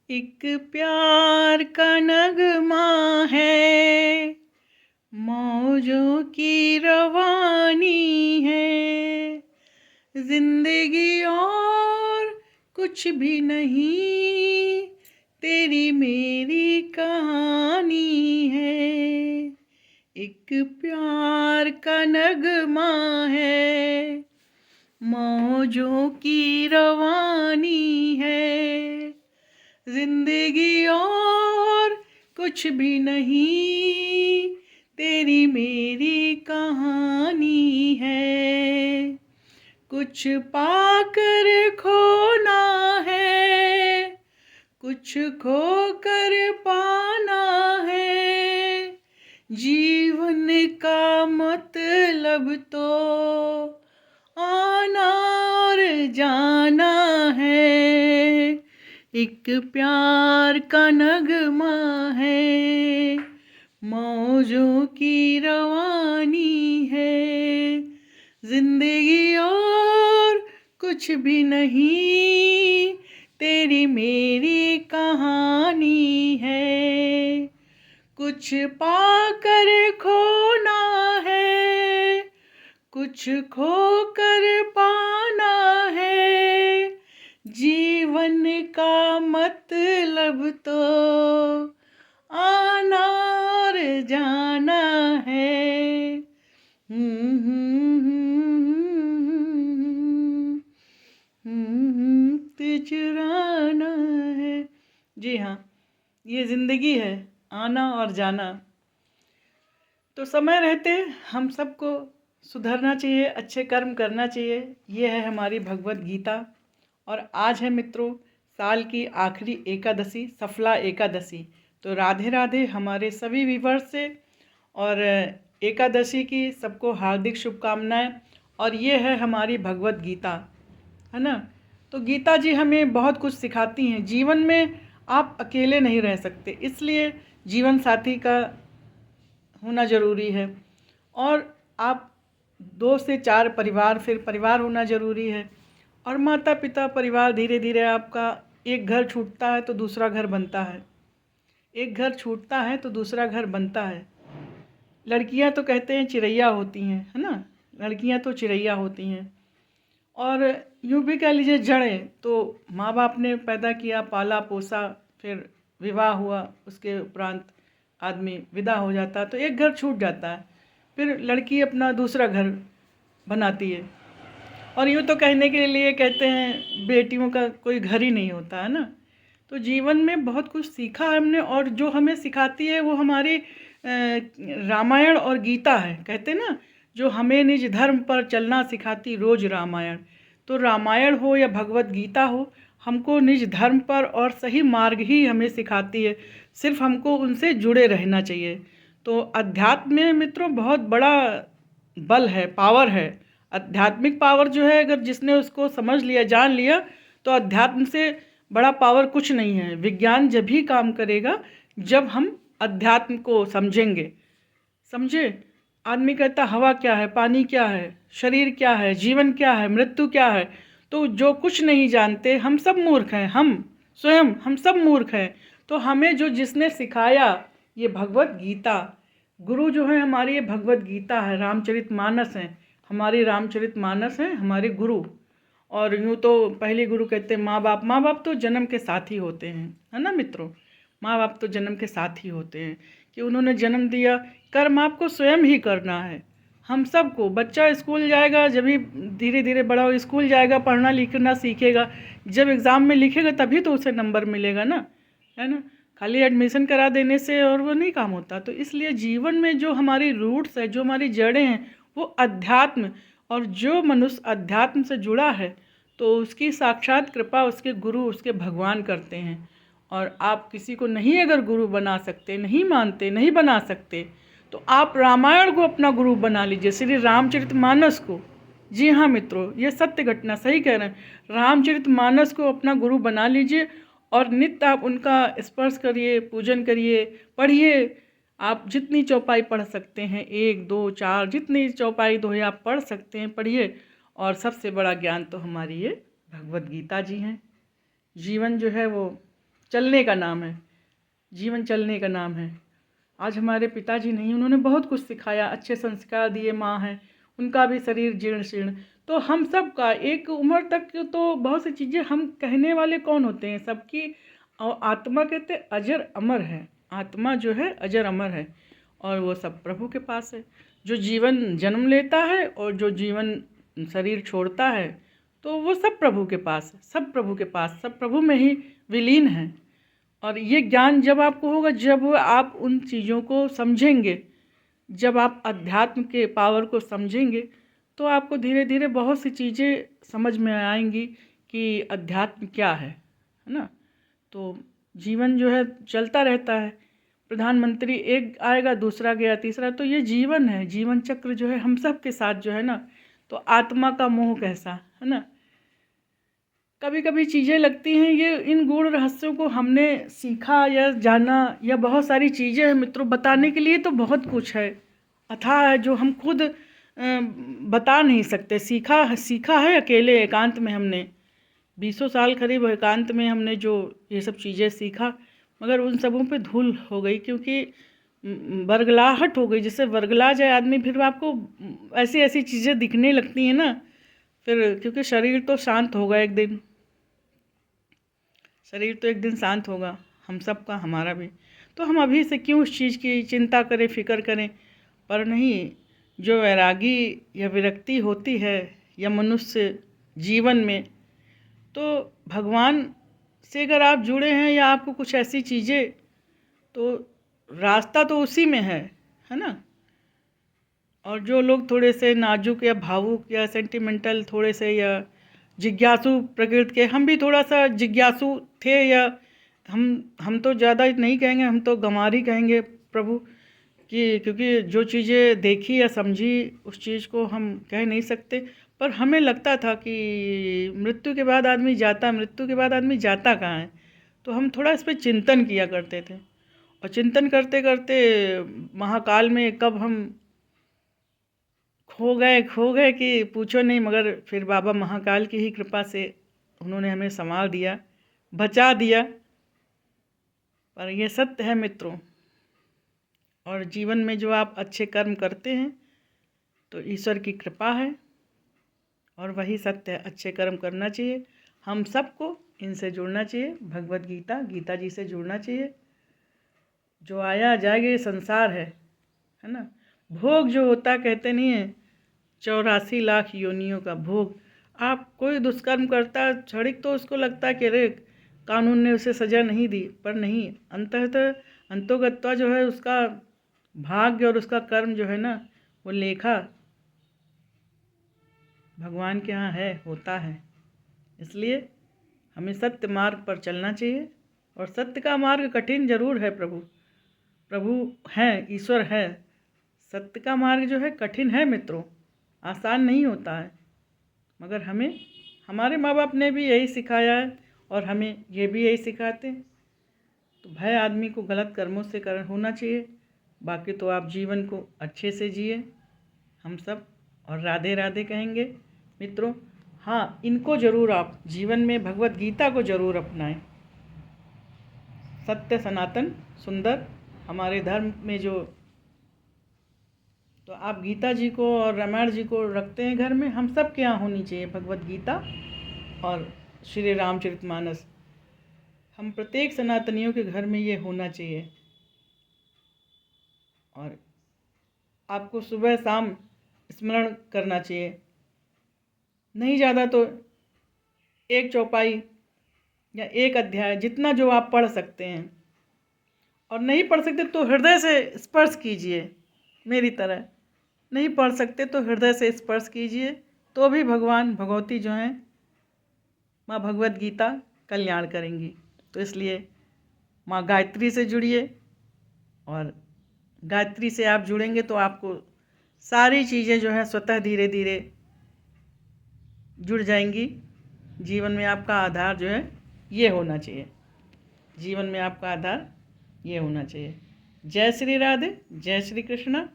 एक प्यार का नगमा है, मौजों की रवानी है। जिंदगी और कुछ भी नहीं, तेरी मेरी कहानी है। एक प्यार का नगमा है, मौजों की रवानी है। जिंदगी और कुछ भी नहीं, तेरी मेरी कहानी है। कुछ पाकर खोना है, कुछ खोकर पाना है। जीवन का मतलब तो आना और जाना है। एक प्यार का नगमा है, मौजों की रवानी है। जिंदगी और कुछ भी नहीं, तेरी मेरी कहानी है। कुछ पाकर खोना है, कुछ खोकर पाना है। जीवन का मतलब तो आना और जाना है। चुराना है। जी हाँ, ये जिंदगी है, आना और जाना। तो समय रहते हम सबको सुधरना चाहिए, अच्छे कर्म करना चाहिए। ये है हमारी भगवत गीता। और आज है मित्रों साल की आखिरी एकादशी, सफला एकादशी। तो राधे राधे हमारे सभी व्यूअर्स से, और एकादशी की सबको हार्दिक शुभकामनाएं। और ये है हमारी भगवत गीता, है ना। तो गीता जी हमें बहुत कुछ सिखाती हैं। जीवन में आप अकेले नहीं रह सकते, इसलिए जीवन साथी का होना ज़रूरी है। और आप 2 से 4 परिवार, फिर परिवार होना ज़रूरी है। और माता पिता परिवार, धीरे धीरे आपका एक घर छूटता है तो दूसरा घर बनता है, एक घर छूटता है तो दूसरा घर बनता है। लड़कियां तो कहते हैं चिड़ैया होती हैं, है ना। लड़कियां तो चिड़ैया होती हैं। और यूँ भी कह लीजिए जड़ें तो माँ बाप ने पैदा किया, पाला पोसा, फिर विवाह हुआ, उसके उपरांत आदमी विदा हो जाता, तो एक घर छूट जाता है। फिर लड़की अपना दूसरा घर बनाती है। और यूँ तो कहने के लिए कहते हैं बेटियों का कोई घर ही नहीं होता, है ना। तो जीवन में बहुत कुछ सीखा है हमने, और जो हमें सिखाती है वो हमारी रामायण और गीता है। कहते ना, जो हमें निज धर्म पर चलना सिखाती रोज रामायण। तो रामायण हो या भगवत गीता हो, हमको निज धर्म पर और सही मार्ग ही हमें सिखाती है। सिर्फ हमको उनसे जुड़े रहना चाहिए। तो अध्यात्म में मित्रों बहुत बड़ा बल है, पावर है। आध्यात्मिक पावर जो है, अगर जिसने उसको समझ लिया, जान लिया, तो अध्यात्म से बड़ा पावर कुछ नहीं है। विज्ञान जब भी काम करेगा जब हम अध्यात्म को समझेंगे। समझे। आदमी कहता हवा क्या है, पानी क्या है, शरीर क्या है, जीवन क्या है, मृत्यु क्या है। तो जो कुछ नहीं जानते, हम सब मूर्ख हैं, हम स्वयं हम सब मूर्ख हैं। तो हमें जो जिसने सिखाया, ये भगवत गीता, गुरु जो है हमारी, ये भगवत गीता है, रामचरितमानस है हमारी, रामचरितमानस है हमारे गुरु। और यूँ तो पहले गुरु कहते हैं माँ बाप। माँ बाप तो जन्म के साथ ही होते हैं, है ना मित्रों। माँ बाप तो जन्म के साथ ही होते हैं कि उन्होंने जन्म दिया। कर्म आपको स्वयं ही करना है। हम सबको, बच्चा स्कूल जाएगा, जब भी धीरे धीरे बड़ा हो स्कूल जाएगा, पढ़ना लिखना सीखेगा, जब एग्ज़ाम में लिखेगा तभी तो उसे नंबर मिलेगा ना, है ना। खाली एडमिशन करा देने से और वो नहीं काम होता। तो इसलिए जीवन में जो हमारी रूट्स है, जो हमारी जड़ें हैं, वो अध्यात्म। और जो मनुष्य अध्यात्म से जुड़ा है तो उसकी साक्षात कृपा उसके गुरु, उसके भगवान करते हैं। और आप किसी को नहीं अगर गुरु बना सकते, नहीं मानते, नहीं बना सकते, तो आप रामायण को अपना गुरु बना लीजिए, श्री रामचरितमानस को। जी हाँ मित्रों, ये सत्य घटना, सही कह रहे हैं। रामचरितमानस को अपना गुरु बना लीजिए और नित्य आप उनका स्पर्श करिए, पूजन करिए, पढ़िए। आप जितनी चौपाई पढ़ सकते हैं, 1 2 4 जितनी चौपाई दोहे आप पढ़ सकते हैं, पढ़िए। और सबसे बड़ा ज्ञान तो हमारी ये भगवत गीता जी हैं। जीवन जो है वो चलने का नाम है, जीवन चलने का नाम है। आज हमारे पिताजी नहीं, उन्होंने बहुत कुछ सिखाया, अच्छे संस्कार दिए, माँ हैं उनका भी शरीर जीर्ण शीर्ण। तो हम सब का एक उम्र तक तो बहुत सी चीज़ें हम कहने वाले कौन होते हैं, सबकी। और आत्मा कहते अजर अमर है, आत्मा जो है अजर अमर है, और वो सब प्रभु के पास है। जो जीवन जन्म लेता है और जो जीवन शरीर छोड़ता है, तो वो सब प्रभु के पास है, सब प्रभु के पास, सब प्रभु में ही विलीन है। और ये ज्ञान जब आपको होगा, जब आप उन चीज़ों को समझेंगे, जब आप अध्यात्म के पावर को समझेंगे, तो आपको धीरे धीरे बहुत सी चीज़ें समझ में आएंगी कि अध्यात्म क्या है ना। तो जीवन जो है चलता रहता है, प्रधानमंत्री एक आएगा, दूसरा गया, तीसरा, तो ये जीवन है, जीवन चक्र जो है हम सब के साथ जो है ना। तो आत्मा का मोह कैसा है ना, कभी कभी चीज़ें लगती हैं, ये इन गूढ़ रहस्यों को हमने सीखा या जाना, या बहुत सारी चीज़ें हैं मित्रों, बताने के लिए तो बहुत कुछ है, अथाह है, जो हम खुद बता नहीं सकते। सीखा है अकेले एकांत में, हमने 20 साल करीब एकांत में हमने जो ये सब चीज़ें सीखा, मगर उन सबों पे धूल हो गई, क्योंकि वर्गलाहट हो गई। जैसे वर्गला जाए आदमी, फिर आपको ऐसी ऐसी चीज़ें दिखने लगती हैं ना, फिर क्योंकि शरीर तो शांत होगा एक दिन, शरीर तो एक दिन शांत होगा, हम सब का, हमारा भी। तो हम अभी से क्यों उस चीज़ की चिंता करें, फिक्र करें। पर नहीं, जो वैरागी या विरक्ति होती है या मनुष्य जीवन में, तो भगवान से अगर आप जुड़े हैं या आपको कुछ ऐसी चीज़ें, तो रास्ता तो उसी में है ना। और जो लोग थोड़े से नाजुक या भावुक या सेंटिमेंटल थोड़े से, या जिज्ञासु प्रकृति के, हम भी थोड़ा सा जिज्ञासु थे, या हम तो ज़्यादा नहीं कहेंगे, हम तो गंवारी कहेंगे प्रभु कि, क्योंकि जो चीज़ें देखी या समझी उस चीज़ को हम कह नहीं सकते। पर हमें लगता था कि मृत्यु के बाद आदमी जाता, मृत्यु के बाद आदमी जाता कहाँ है। तो हम थोड़ा इस पर चिंतन किया करते थे, और चिंतन करते करते महाकाल में कब हम खो गए कि पूछो नहीं। मगर फिर बाबा महाकाल की ही कृपा से उन्होंने हमें संभाल दिया, बचा दिया। पर यह सत्य है मित्रों, और जीवन में जो आप अच्छे कर्म करते हैं तो ईश्वर की कृपा है, और वही सत्य है, अच्छे कर्म करना चाहिए। हम सबको इनसे जुड़ना चाहिए, भगवत गीता जी से जुड़ना चाहिए। जो आया जाएगा ये संसार है ना। भोग जो होता, कहते नहीं है 84 लाख योनियों का भोग। आप कोई दुष्कर्म करता है क्षणिक, तो उसको लगता है कि अरे कानून ने उसे सज़ा नहीं दी, पर नहीं, अंतोगत्वा जो है उसका भाग्य और उसका कर्म जो है ना, वो लेखा भगवान के यहाँ है, होता है। इसलिए हमें सत्य मार्ग पर चलना चाहिए, और सत्य का मार्ग कठिन जरूर है। प्रभु हैं, ईश्वर है। सत्य का मार्ग जो है कठिन है मित्रों, आसान नहीं होता है। मगर हमें हमारे माँ बाप ने भी यही सिखाया है, और हमें ये भी यही सिखाते हैं। तो भय आदमी को गलत कर्मों से होना चाहिए। बाकी तो आप जीवन को अच्छे से जिए हम सब, और राधे राधे कहेंगे मित्रों। हाँ, इनको ज़रूर आप जीवन में भगवत गीता को ज़रूर अपनाएं। सत्य, सनातन, सुंदर हमारे धर्म में जो, तो आप गीता जी को और रामायण जी को रखते हैं घर में, हम सब के यहाँ होनी चाहिए भगवत गीता और श्री रामचरितमानस। हम प्रत्येक सनातनियों के घर में ये होना चाहिए। और आपको सुबह शाम स्मरण करना चाहिए, नहीं ज़्यादा तो एक चौपाई या एक अध्याय, जितना जो आप पढ़ सकते हैं। और नहीं पढ़ सकते तो हृदय से स्पर्श कीजिए, मेरी तरह नहीं पढ़ सकते तो हृदय से स्पर्श कीजिए, तो भी भगवान भगवती जो हैं माँ भगवत गीता कल्याण करेंगी। तो इसलिए माँ गायत्री से जुड़िए, और गायत्री से आप जुड़ेंगे तो आपको सारी चीज़ें जो हैं स्वतः धीरे धीरे जुड़ जाएंगी। जीवन में आपका आधार जो है ये होना चाहिए, जीवन में आपका आधार ये होना चाहिए। जय श्री राधे, जय श्री कृष्णा।